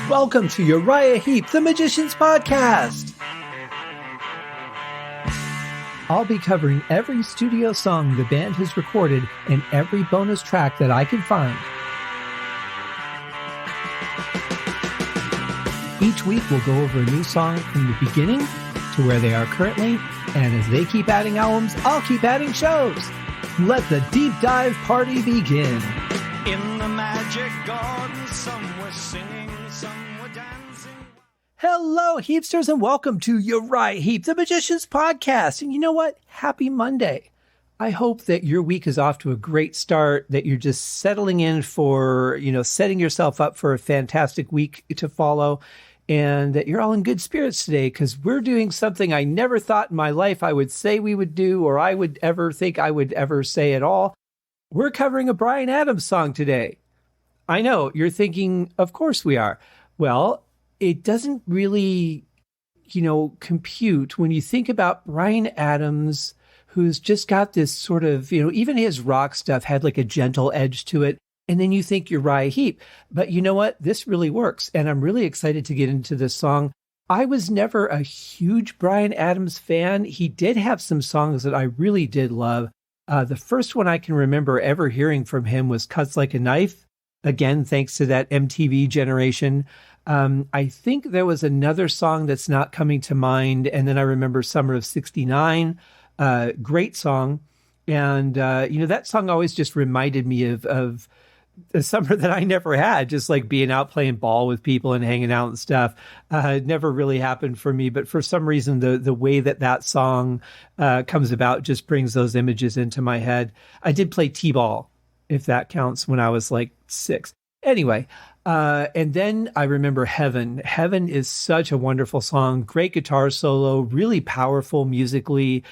Welcome to Uriah Heep, the Magician's Podcast. I'll be covering every studio song the band has recorded and every bonus track that I can find. Each week we'll go over a new song from the beginning to where they are currently, and as they keep adding albums, I'll keep adding shows. Let the deep dive party begin. In the magic garden, some were singing, some were dancing. Hello, Heapsters, and welcome to Uriah Heep, the Magician's Podcast. And you know what? Happy Monday. I hope that your week is off to a great start, that you're just settling in for, setting yourself up for a fantastic week to follow, and that you're all in good spirits today, because we're doing something I never thought in my life I would say we would do, or I would ever think I would ever say at all. We're covering a Bryan Adams song today. I know, you're thinking, of course we are. Well, it doesn't really, compute when you think about Bryan Adams, who's just got this sort of, even his rock stuff had like a gentle edge to it. And then you think Uriah Heep. But you know what? This really works. And I'm really excited to get into this song. I was never a huge Bryan Adams fan. He did have some songs that I really did love. The first one I can remember ever hearing from him was Cuts Like a Knife. Again, thanks to that MTV generation. I think there was another song that's not coming to mind. And then I remember Summer of '69. Great song. And, that song always just reminded me of a summer that I never had, just like being out playing ball with people and hanging out and stuff. It never really happened for me, but for some reason, the way that song comes about just brings those images into my head. I did play t-ball, if that counts, when I was like 6. Anyway, and then I remember Heaven. Heaven is such a wonderful song. Great guitar solo, really powerful musically,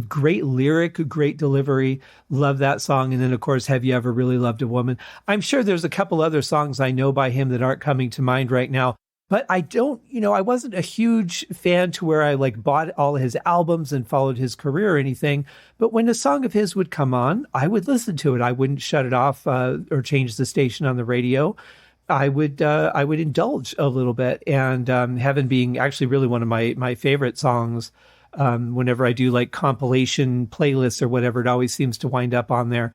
great lyric, great delivery. Love that song. And then, of course, Have You Ever Really Loved a Woman? I'm sure there's a couple other songs I know by him that aren't coming to mind right now. But I don't, I wasn't a huge fan to where I bought all his albums and followed his career or anything. But when a song of his would come on, I would listen to it. I wouldn't shut it off or change the station on the radio. I would indulge a little bit. And Heaven being actually really one of my favorite songs. Whenever I do compilation playlists or whatever, it always seems to wind up on there.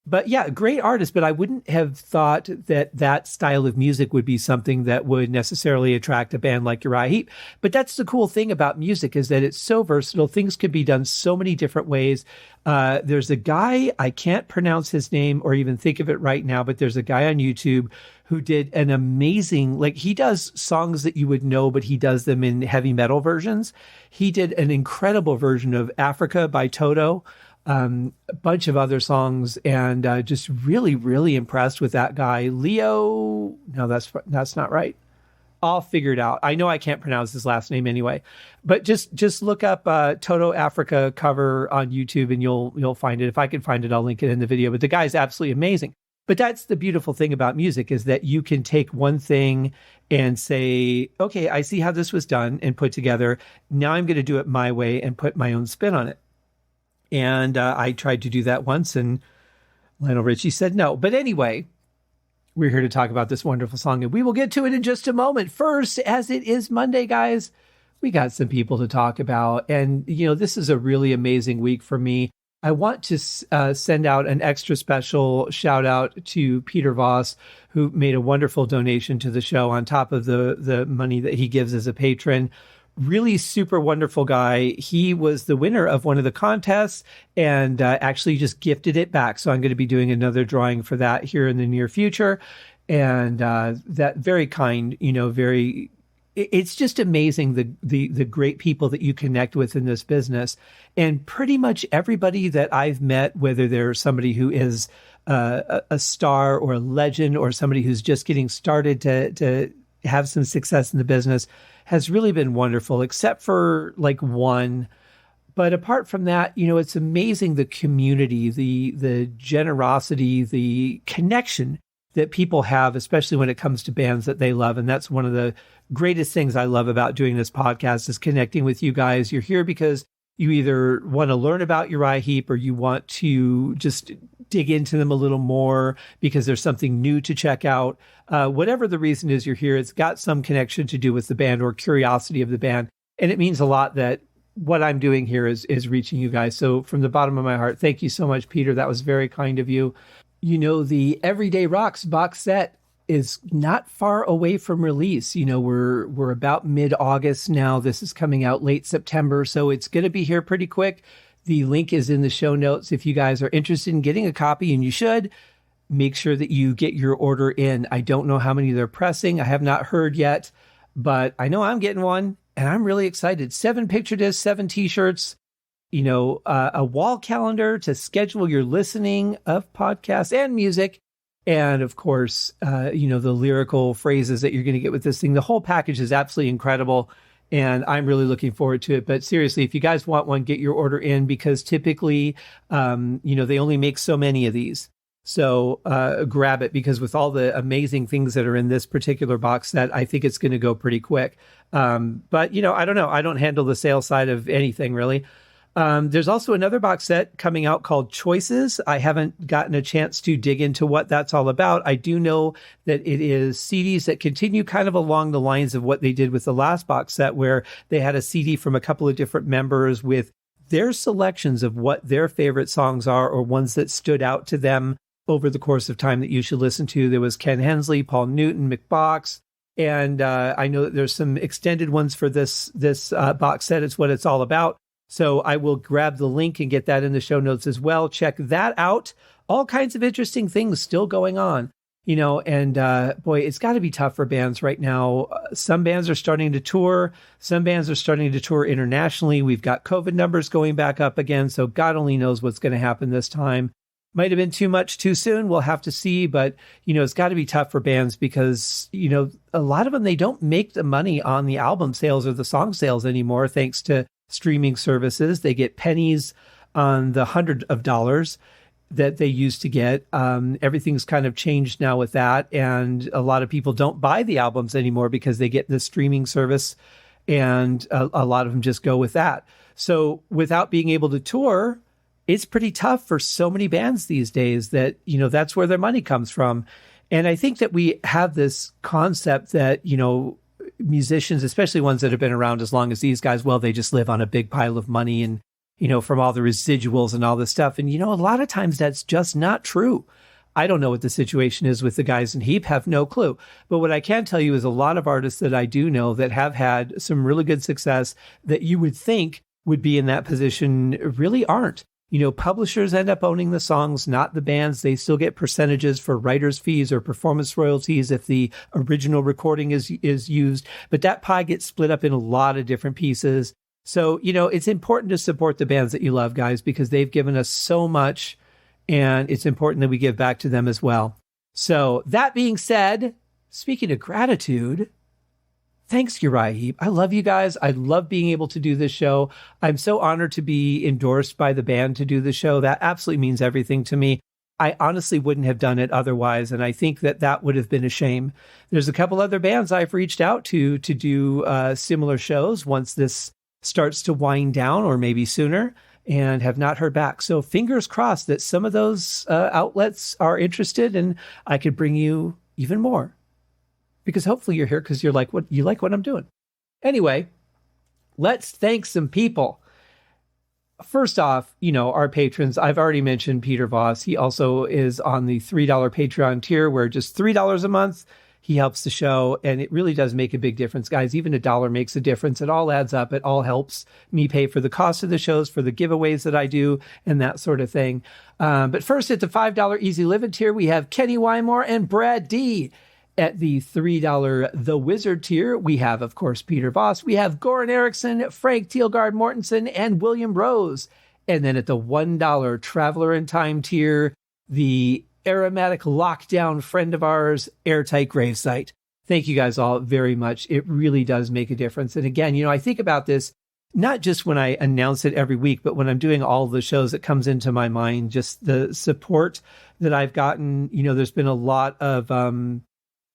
But yeah, great artist, but I wouldn't have thought that style of music would be something that would necessarily attract a band like Uriah Heep. But that's the cool thing about music, is that it's so versatile. Things can be done so many different ways. There's a guy, I can't pronounce his name or even think of it right now, but there's a guy on YouTube who did an amazing, he does songs that you would know, but he does them in heavy metal versions. He did an incredible version of Africa by Toto. A bunch of other songs, and just really, really impressed with that guy. Leo, no, that's not right. I'll figure it out. I know I can't pronounce his last name anyway, but just look up Toto Africa cover on YouTube and you'll find it. If I can find it, I'll link it in the video. But the guy's absolutely amazing. But that's the beautiful thing about music, is that you can take one thing and say, okay, I see how this was done and put together. Now I'm going to do it my way and put my own spin on it. And I tried to do that once, and Lionel Richie said no. But anyway, we're here to talk about this wonderful song, and we will get to it in just a moment. First, as it is Monday, guys, we got some people to talk about. And, this is a really amazing week for me. I want to send out an extra special shout out to Peter Voss, who made a wonderful donation to the show on top of the money that he gives as a patron. Really super wonderful guy. He was the winner of one of the contests and actually just gifted it back. So I'm going to be doing another drawing for that here in the near future. And that very kind, it's just amazing the great people that you connect with in this business. And pretty much everybody that I've met, whether they're somebody who is a star or a legend or somebody who's just getting started to have some success in the business, has really been wonderful, except for one. But apart from that, it's amazing the community, the generosity, the connection that people have, especially when it comes to bands that they love. And that's one of the greatest things I love about doing this podcast, is connecting with you guys. You're here because you either want to learn about Uriah Heep or you want to just dig into them a little more because there's something new to check out. Whatever the reason is you're here, it's got some connection to do with the band or curiosity of the band. And it means a lot that what I'm doing here is reaching you guys. So from the bottom of my heart, thank you so much, Peter. That was very kind of you. You know, the Everyday Rocks box set is not far away from release. You know, we're about mid-August now. This is coming out late September, so it's going to be here pretty quick. The link is in the show notes. If you guys are interested in getting a copy, and you should, make sure that you get your order in. I don't know how many they're pressing. I have not heard yet, but I know I'm getting one, and I'm really excited. 7 picture discs, 7 t-shirts, you know, a wall calendar to schedule your listening of podcasts and music. And of course, you know, the lyrical phrases that you're going to get with this thing. The whole package is absolutely incredible. And I'm really looking forward to it. But seriously, if you guys want one, get your order in, because typically, you know, they only make so many of these. So grab it, because with all the amazing things that are in this particular box set, I think it's going to go pretty quick. But, you know, I don't know. I don't handle the sales side of anything, really. There's also another box set coming out called Choices. I haven't gotten a chance to dig into what that's all about. I do know that it is CDs that continue kind of along the lines of what they did with the last box set, where they had a CD from a couple of different members with their selections of what their favorite songs are, or ones that stood out to them over the course of time that you should listen to. There was Ken Hensley, Paul Newton, Mick Box, and I know that there's some extended ones for this box set. It's what it's all about. So I will grab the link and get that in the show notes as well. Check that out. All kinds of interesting things still going on, you know, and boy, it's got to be tough for bands right now. Some bands are starting to tour. Some bands are starting to tour internationally. We've got COVID numbers going back up again, so God only knows what's going to happen this time. Might have been too much too soon. We'll have to see. But, you know, it's got to be tough for bands because, you know, a lot of them, they don't make the money on the album sales or the song sales anymore, thanks to streaming services. They get pennies on the hundreds of dollars that they used to get. Everything's kind of changed now with that. And a lot of people don't buy the albums anymore because they get the streaming service, and a lot of them just go with that. So without being able to tour, it's pretty tough for so many bands these days that, you know, that's where their money comes from. And I think that we have this concept that, you know, musicians, especially ones that have been around as long as these guys, well, they just live on a big pile of money, and, you know, from all the residuals and all this stuff. And, you know, a lot of times that's just not true. I don't know what the situation is with the guys in Heep, have no clue. But what I can tell you is a lot of artists that I do know that have had some really good success that you would think would be in that position really aren't. You know, publishers end up owning the songs, not the bands. They still get percentages for writers' fees or performance royalties if the original recording is used. But that pie gets split up in a lot of different pieces. So, you know, it's important to support the bands that you love, guys, because they've given us so much, and it's important that we give back to them as well. So that being said, speaking of gratitude, thanks, Uriah Heep. I love you guys. I love being able to do this show. I'm so honored to be endorsed by the band to do the show. That absolutely means everything to me. I honestly wouldn't have done it otherwise, and I think that that would have been a shame. There's a couple other bands I've reached out to do similar shows once this starts to wind down, or maybe sooner, and have not heard back. So fingers crossed that some of those outlets are interested, and I could bring you even more. Because hopefully you're here because you like what I'm doing. Anyway, let's thank some people. First off, you know, our patrons. I've already mentioned Peter Voss. He also is on the $3 Patreon tier, where just $3 a month, he helps the show. And it really does make a big difference, guys. Even $1 makes a difference. It all adds up. It all helps me pay for the cost of the shows, for the giveaways that I do, and that sort of thing. But first, at the $5 Easy Living tier, we have Kenny Wymore and Brad D. At the $3 The Wizard tier, we have, of course, Peter Voss. We have Goran Eriksson, Frank Thielgaard Mortensen, and William Rose. And then at the $1 Traveler in Time tier, the aromatic lockdown friend of ours, Airtight Gravesite. Thank you guys all very much. It really does make a difference. And again, you know, I think about this not just when I announce it every week, but when I'm doing all the shows, it comes into my mind, just the support that I've gotten. You know, there's been a lot of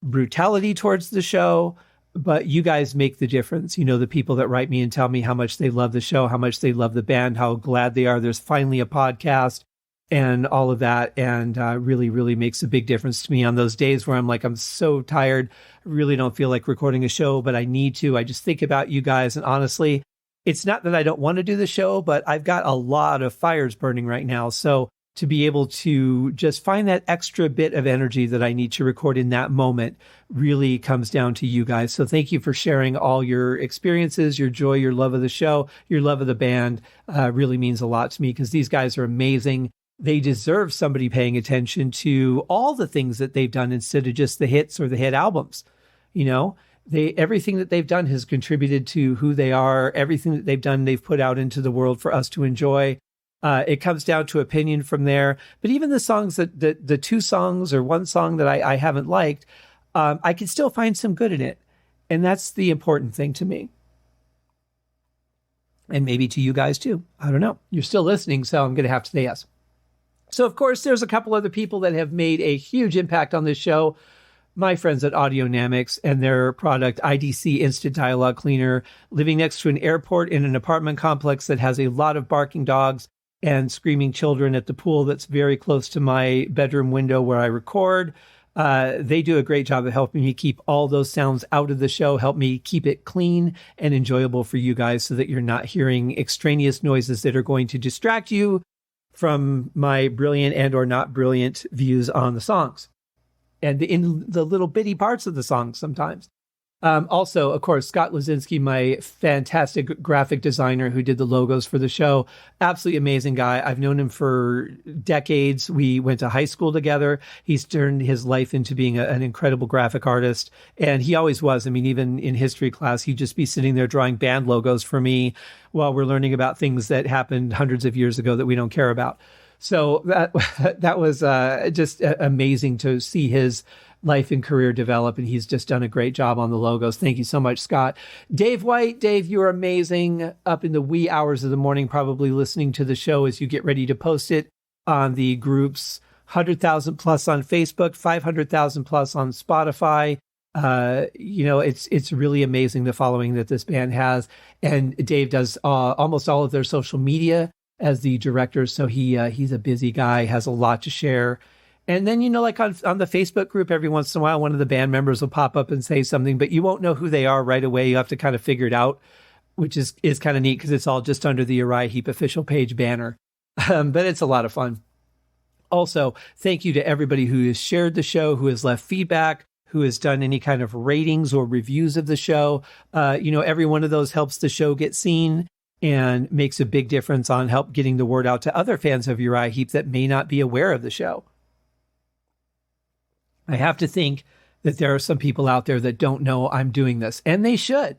brutality towards the show, but you guys make the difference. You know, the people that write me and tell me how much they love the show, how much they love the band, how glad they are there's finally a podcast. and all of that. And really, really makes a big difference to me on those days where I'm like, I'm so tired. I really don't feel like recording a show, but I need to. I just think about you guys. And honestly, it's not that I don't want to do the show, but I've got a lot of fires burning right now. So to be able to just find that extra bit of energy that I need to record in that moment really comes down to you guys. So thank you for sharing all your experiences, your joy, your love of the show, your love of the band. Really means a lot to me because these guys are amazing. They deserve somebody paying attention to all the things that they've done instead of just the hits or the hit albums. You know, everything that they've done has contributed to who they are. Everything that they've done, they've put out into the world for us to enjoy. It comes down to opinion from there. But even the songs the two songs or one song that I haven't liked, I can still find some good in it. And that's the important thing to me. And maybe to you guys too. I don't know. You're still listening, so I'm going to have to say yes. So, of course, there's a couple other people that have made a huge impact on this show. My friends at Audionamics and their product, IDC Instant Dialogue Cleaner, living next to an airport in an apartment complex that has a lot of barking dogs and screaming children at the pool that's very close to my bedroom window where I record. They do a great job of helping me keep all those sounds out of the show, help me keep it clean and enjoyable for you guys so that you're not hearing extraneous noises that are going to distract you from my brilliant and or not brilliant views on the songs and in the little bitty parts of the songs sometimes. Also, of course, Scott Lazinski, my fantastic graphic designer who did the logos for the show. Absolutely amazing guy. I've known him for decades. We went to high school together. He's turned his life into being an incredible graphic artist. And he always was. I mean, even in history class, he'd just be sitting there drawing band logos for me while we're learning about things that happened hundreds of years ago that we don't care about. So that was just amazing to see his life and career develop, and he's just done a great job on the logos. Thank you so much, Scott. Dave White, Dave, you're amazing. Up in the wee hours of the morning, probably listening to the show as you get ready to post it on the groups. 100,000 plus on Facebook, 500,000 plus on Spotify. It's really amazing the following that this band has, and Dave does almost all of their social media as the director. So he's a busy guy, has a lot to share. And then, like on the Facebook group, every once in a while, one of the band members will pop up and say something, but you won't know who they are right away. You have to kind of figure it out, which is kind of neat because it's all just under the Uriah Heep official page banner. But it's a lot of fun. Also, thank you to everybody who has shared the show, who has left feedback, who has done any kind of ratings or reviews of the show. Every one of those helps the show get seen and makes a big difference on help getting the word out to other fans of Uriah Heep that may not be aware of the show. I have to think that there are some people out there that don't know I'm doing this, and they should.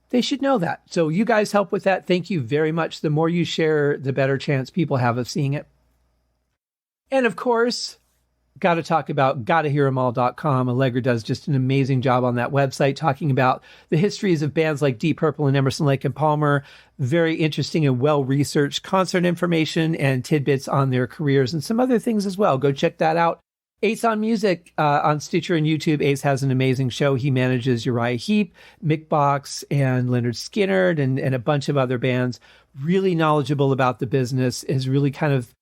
They should know that. So you guys help with that. Thank you very much. The more you share, the better chance people have of seeing it. And of course, got to talk about gottahear'emall.com. Allegra does just an amazing job on that website, talking about the histories of bands like Deep Purple and Emerson, Lake and Palmer. Very interesting and well-researched concert information and tidbits on their careers and some other things as well. Go check that out. Ace on Music on Stitcher and YouTube. Ace has an amazing show. He manages Uriah Heep, Mick Box, and Leonard Skinner, and a bunch of other bands. Really knowledgeable about the business, is really kind of,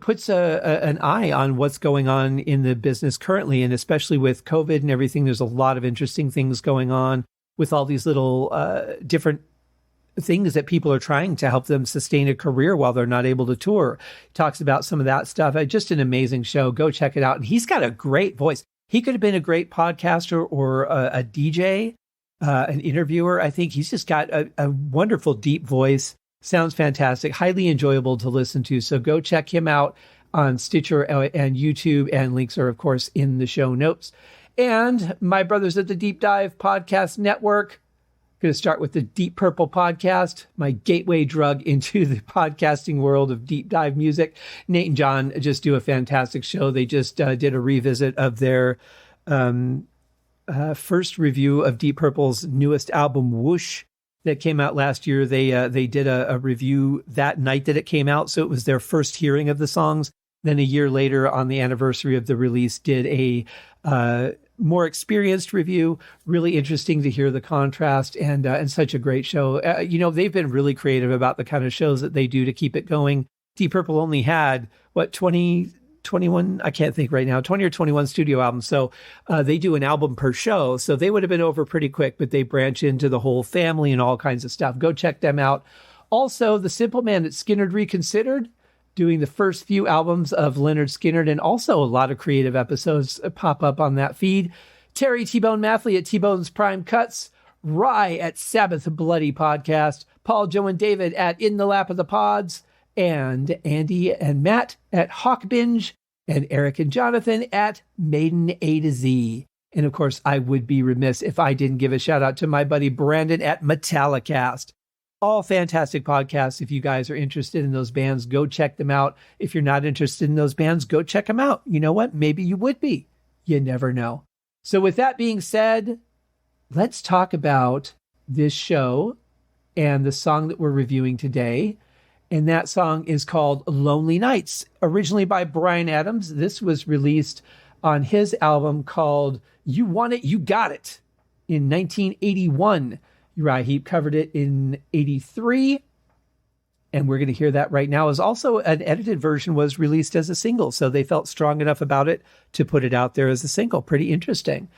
puts an eye on what's going on in the business currently. And especially with COVID and everything, there's a lot of interesting things going on with all these little different things that people are trying to help them sustain a career while they're not able to tour. He talks about some of that stuff. Just an amazing show. Go check it out. And he's got a great voice. He could have been a great podcaster or a DJ, an interviewer. I think he's just got a wonderful, deep voice. Sounds fantastic. Highly enjoyable to listen to. So go check him out on Stitcher and YouTube. And links are, of course, in the show notes. And my brothers at the Deep Dive Podcast Network. Going to start with the Deep Purple podcast, my gateway drug into the podcasting world of deep dive music. Nate and John just do a fantastic show. They just did a revisit of their first review of Deep Purple's newest album, Whoosh, that came out last year. They did a review that night that it came out, so it was their first hearing of the songs. Then a year later, on the anniversary of the release, did a more experienced review. Really interesting to hear the contrast, and such a great show. They've been really creative about the kind of shows that they do to keep it going. Deep Purple only had, 21, I can't think right now, 20 or 21 studio albums. So they do an album per show. So they would have been over pretty quick, but they branch into the whole family and all kinds of stuff. Go check them out. Also, the Simple Man at Skynyrd Reconsidered, doing the first few albums of Leonard Skynyrd, and also a lot of creative episodes pop up on that feed. Terry T-Bone Mathley at T-Bone's Prime Cuts, Rye at Sabbath Bloody Podcast, Paul, Joe, and David at In the Lap of the Pods, and Andy and Matt at Hawk Binge, and Eric and Jonathan at Maiden A to Z. And of course, I would be remiss if I didn't give a shout out to my buddy Brandon at Metallicast. All fantastic podcasts. If you guys are interested in those bands, go check them out. If you're not interested in those bands, go check them out. You know what? Maybe you would be. You never know. So with that being said, let's talk about this show and the song that we're reviewing today. And that song is called Lonely Nights, originally by Bryan Adams. This was released on his album called You Want It, You Got It in 1981. Uriah Heep covered it in 83. And we're going to hear that right now. As also an edited version was released as a single. So they felt strong enough about it to put it out there as a single. Pretty interesting.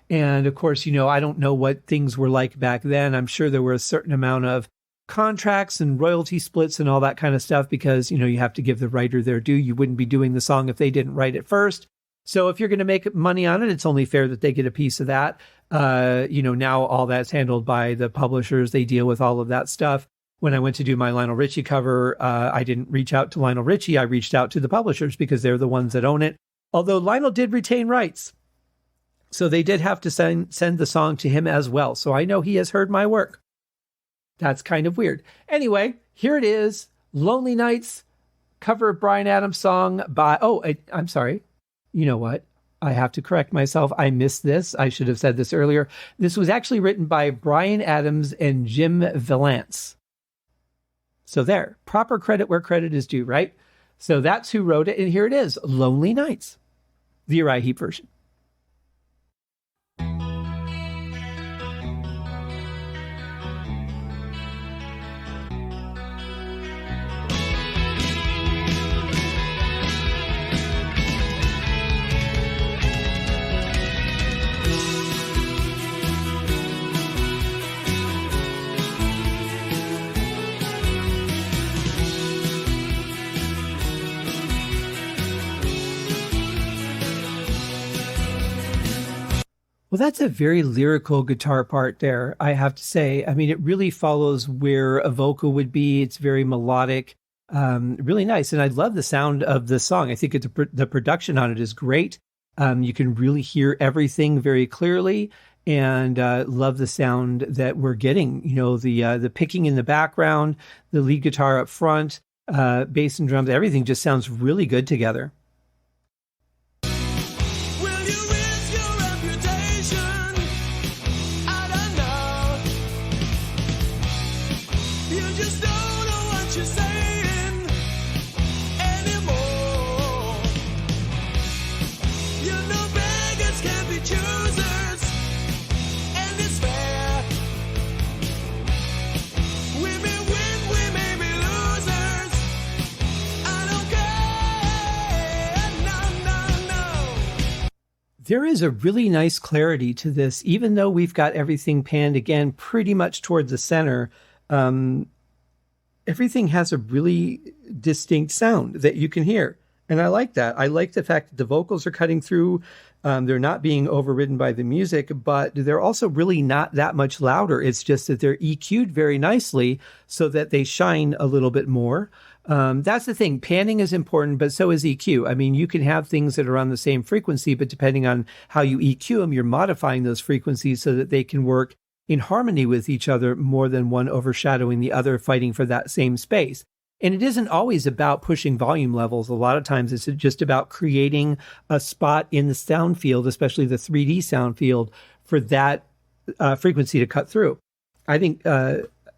And of course, I don't know what things were like back then. I'm sure there were a certain amount of contracts and royalty splits and all that kind of stuff because, you have to give the writer their due. You wouldn't be doing the song if they didn't write it first. So if you're going to make money on it, it's only fair that they get a piece of that. Now all that's handled by the publishers. They deal with all of that stuff. When I went to do my Lionel Richie cover, I didn't reach out to Lionel Richie. I reached out to the publishers because they're the ones that own it. Although Lionel did retain rights. So they did have to send the song to him as well. So I know he has heard my work. That's kind of weird. Anyway, here it is. Lonely Nights, cover of Bryan Adams song by, I'm sorry. You know what? I have to correct myself. I missed this. I should have said this earlier. This was actually written by Bryan Adams and Jim Vallance. So there, proper credit where credit is due, right? So that's who wrote it. And here it is, Lonely Nights, the Uriah Heep version. Well, that's a very lyrical guitar part there, I have to say. I mean, it really follows where a vocal would be. It's very melodic, really nice. And I love the sound of the song. I think the production on it is great. You can really hear everything very clearly, and love the sound that we're getting. The picking in the background, the lead guitar up front, bass and drums, everything just sounds really good together. There is a really nice clarity to this, even though we've got everything panned again pretty much towards the center. Everything has a really distinct sound that you can hear. And I like that. I like the fact that the vocals are cutting through. They're not being overridden by the music, but they're also really not that much louder. It's just that they're EQ'd very nicely so that they shine a little bit more. That's the thing. Panning is important, but so is EQ. I mean, you can have things that are on the same frequency, but depending on how you EQ them, you're modifying those frequencies so that they can work in harmony with each other more than one overshadowing the other, fighting for that same space. And it isn't always about pushing volume levels. A lot of times it's just about creating a spot in the sound field, especially the 3D sound field, for that frequency to cut through. I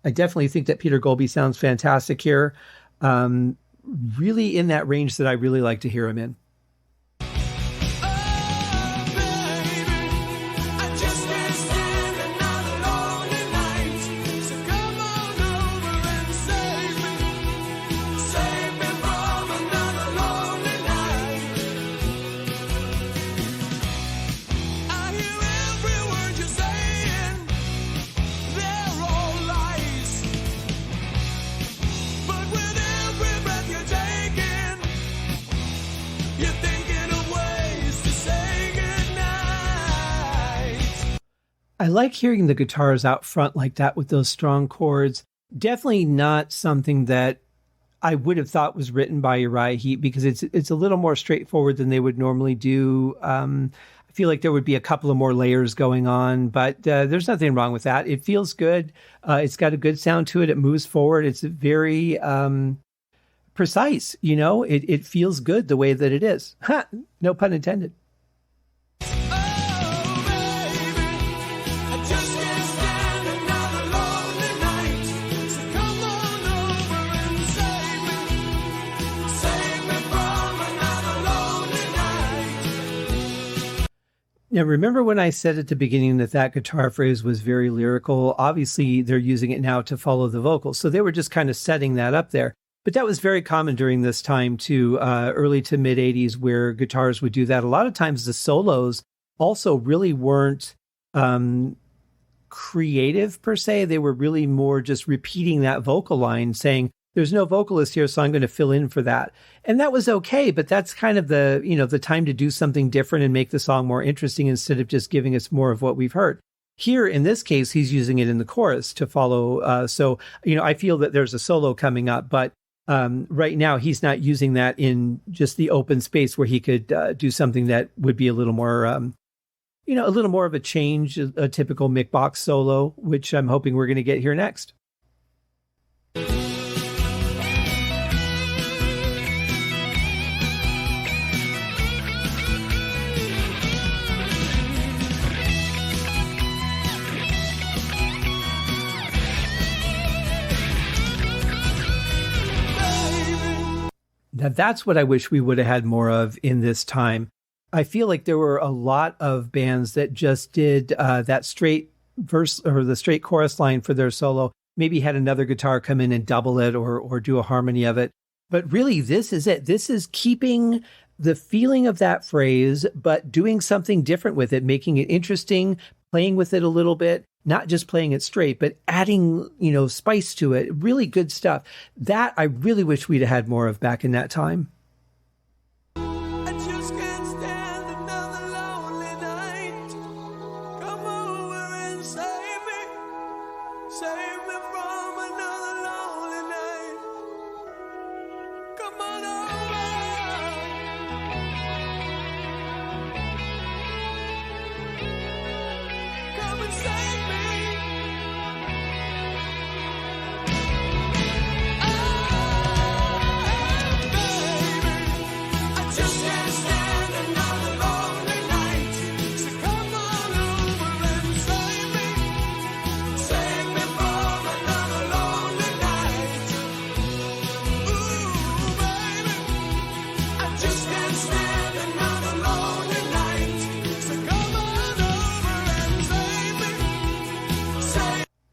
definitely think that Peter Goalby sounds fantastic here. Really in that range that I really like to hear him in. Save me from You're thinking of ways to say goodnight. I like hearing the guitars out front like that with those strong chords. Definitely not something that I would have thought was written by Uriah Heep, because it's a little more straightforward than they would normally do. I feel like there would be a couple of more layers going on, but there's nothing wrong with that. It feels good. It's got a good sound to it. It moves forward. It's very precise. It feels good the way that it is. Ha! No pun intended. Now, remember when I said at the beginning that guitar phrase was very lyrical? Obviously, they're using it now to follow the vocals. So they were just kind of setting that up there. But that was very common during this time too, early to mid 80s, where guitars would do that. A lot of times the solos also really weren't creative per se. They were really more just repeating that vocal line, saying, there's no vocalist here, so I'm going to fill in for that. And that was okay, but that's kind of the time to do something different and make the song more interesting instead of just giving us more of what we've heard. Here, in this case, he's using it in the chorus to follow. So I feel that there's a solo coming up, but right now he's not using that in just the open space where he could do something that would be a little more, a little more of a change, a typical Mick box solo, which I'm hoping we're going to get here next. Now, that's what I wish we would have had more of in this time. I feel like there were a lot of bands that just did that straight verse or the straight chorus line for their solo, maybe had another guitar come in and double it or do a harmony of it. But really, this is it. This is keeping the feeling of that phrase, but doing something different with it, making it interesting, playing with it a little bit, not just playing it straight, but adding, spice to it. Really good stuff. That I really wish we'd have had more of back in that time. I just can't stand another lonely night. Come over and save me. Save me from another lonely night. Come on over. Come and save me.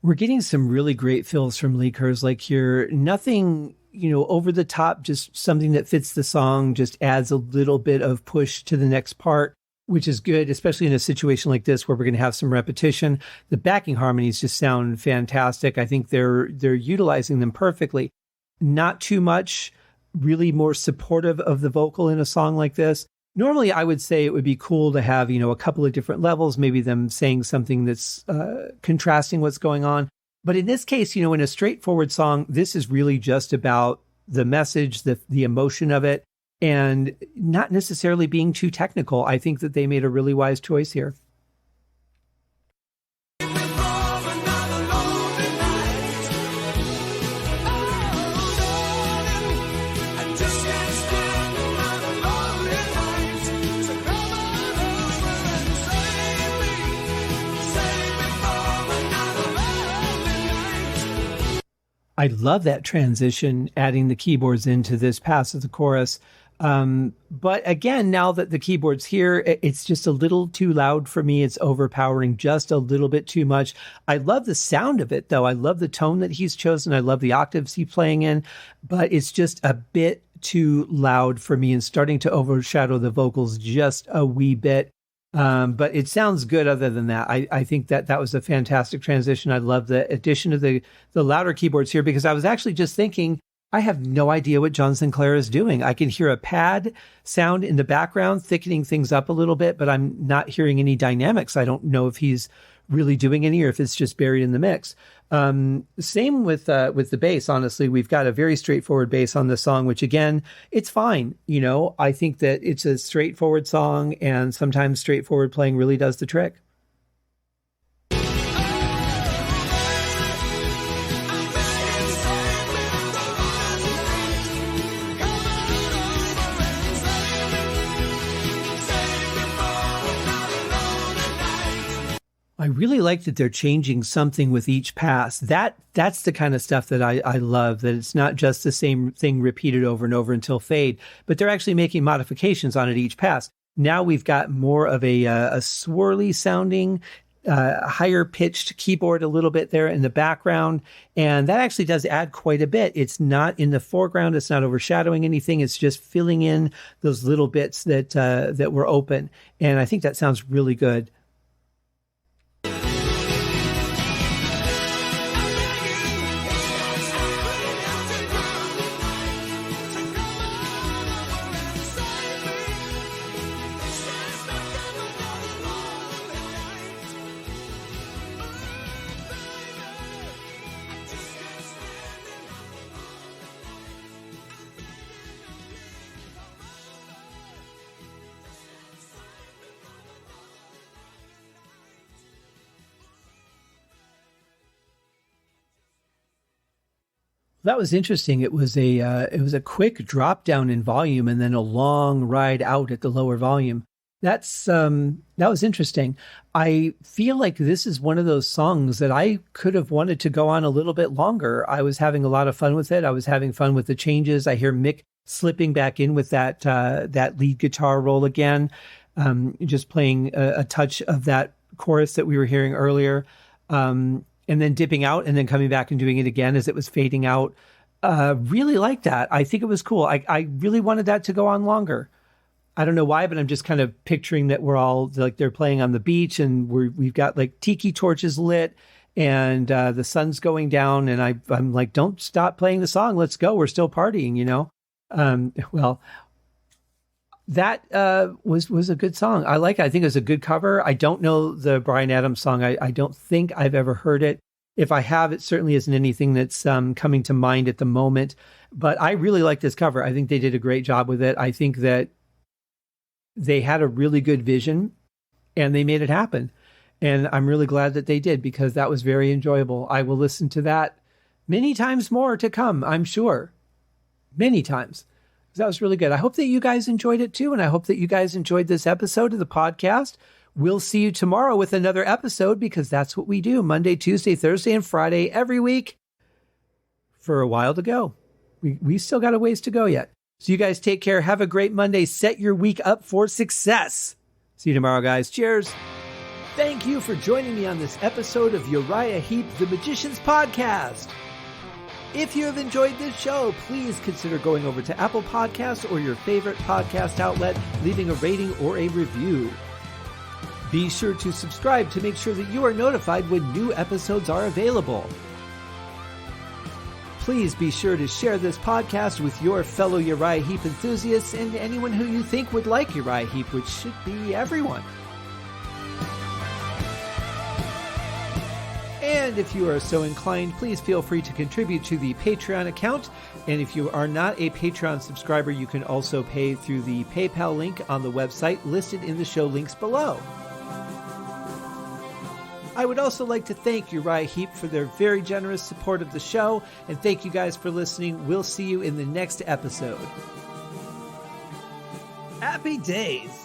We're getting some really great fills from Lee Kerslake here. Nothing, over the top, just something that fits the song, just adds a little bit of push to the next part, which is good, especially in a situation like this where we're going to have some repetition. The backing harmonies just sound fantastic. I think they're utilizing them perfectly. Not too much, really more supportive of the vocal in a song like this. Normally, I would say it would be cool to have, a couple of different levels, maybe them saying something that's contrasting what's going on. But in this case, in a straightforward song, this is really just about the message, the emotion of it, and not necessarily being too technical. I think that they made a really wise choice here. I love that transition, adding the keyboards into this pass of the chorus. But again, now that the keyboard's here, it's just a little too loud for me. It's overpowering just a little bit too much. I love the sound of it, though. I love the tone that he's chosen. I love the octaves he's playing in, but it's just a bit too loud for me and starting to overshadow the vocals just a wee bit. But it sounds good other than that. I think that was a fantastic transition. I love the addition of the louder keyboards here, because I was actually just thinking I have no idea what John Sinclair is doing. I can hear a pad sound in the background, thickening things up a little bit, but I'm not hearing any dynamics. I don't know if he's really doing any or if it's just buried in the mix. Same with the bass. Honestly, we've got a very straightforward bass on this song, which again, it's fine. You know, I think that it's a straightforward song, and sometimes straightforward playing really does the trick. I really like that they're changing something with each pass. That's the kind of stuff that I love, that it's not just the same thing repeated over and over until fade, but they're actually making modifications on it each pass. Now we've got more of a swirly sounding, higher pitched keyboard a little bit there in the background. And that actually does add quite a bit. It's not in the foreground. It's not overshadowing anything. It's just filling in those little bits that were open. And I think that sounds really good. That was interesting. It was a quick drop down in volume and then a long ride out at the lower volume. That was interesting. I feel like this is one of those songs that I could have wanted to go on a little bit longer. I was having a lot of fun with it. I was having fun with the changes. I hear Mick slipping back in with that lead guitar roll again, just playing a touch of that chorus that we were hearing earlier. And then dipping out and then coming back and doing it again as it was fading out. Really like that. I think it was cool. I really wanted that to go on longer. I don't know why, but I'm just kind of picturing that we're all like, they're playing on the beach and we've got like tiki torches lit and the sun's going down. And I'm like, don't stop playing the song. Let's go. We're still partying, you know? That was a good song. I like it. I think it was a good cover. I don't know the Bryan Adams song. I don't think I've ever heard it. If I have, it certainly isn't anything that's coming to mind at the moment. But I really like this cover. I think they did a great job with it. I think that they had a really good vision and they made it happen. And I'm really glad that they did, because that was very enjoyable. I will listen to that many times more to come, I'm sure. Many times. That was really good. I hope that you guys enjoyed it too. And I hope that you guys enjoyed this episode of the podcast. We'll see you tomorrow with another episode, because that's what we do Monday, Tuesday, Thursday, and Friday every week for a while to go. We still got a ways to go yet. So you guys take care. Have a great Monday. Set your week up for success. See you tomorrow, guys. Cheers. Thank you for joining me on this episode of Uriah Heep, the Magician's Podcast. If you have enjoyed this show, please consider going over to Apple Podcasts or your favorite podcast outlet, leaving a rating or a review. Be sure to subscribe to make sure that you are notified when new episodes are available. Please be sure to share this podcast with your fellow Uriah Heep enthusiasts and anyone who you think would like Uriah Heep, which should be everyone. And if you are so inclined, please feel free to contribute to the Patreon account. And if you are not a Patreon subscriber, you can also pay through the PayPal link on the website listed in the show links below. I would also like to thank Uriah Heep for their very generous support of the show. And thank you guys for listening. We'll see you in the next episode. Happy days!